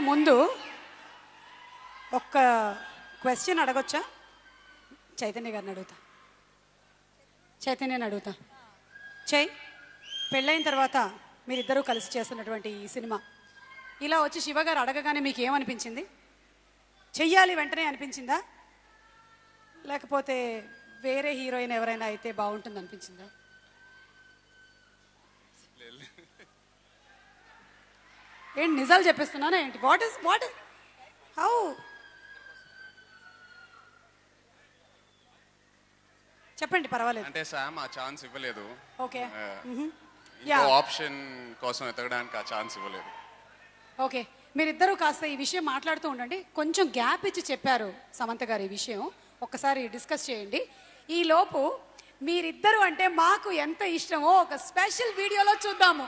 ముందు ఒక్క క్వశ్చన్ అడగొచ్చా? చైతన్య గారిని అడుగుతా. చైతన్యని అడుగుతా. పెళ్ళైన తర్వాత మీరిద్దరూ కలిసి చేస్తున్నటువంటి ఈ సినిమా ఇలా వచ్చి శివగారు అడగగానే మీకు ఏమనిపించింది? చెయ్యాలి వెంటనే అనిపించిందా, లేకపోతే వేరే హీరోయిన్ ఎవరైనా అయితే బాగుంటుంది అనిపించిందా? ఏంటి నిజాలు చెప్పేస్తున్నానా ఏంటి? What is how? చెప్పండి, పర్వాలేదు. అంటే సామ్ ఆ ఛాన్స్ ఇవ్వలేదు. ఓకే. ఆప్షన్ కోసం ఎతకడానికి ఆ ఛాన్స్ ఇవ్వలేదు. ఓకే, మీరిద్దరూ కాస్త ఈ విషయం మాట్లాడుతూ ఉండండి. కొంచెం గ్యాప్ ఇచ్చి చెప్పారు సమంత గారు ఈ విషయం, ఒక్కసారి డిస్కస్ చేయండి. ఈ లోపు మీరిద్దరు అంటే మాకు ఎంత ఇష్టమో ఒక స్పెషల్ వీడియోలో చూద్దాము.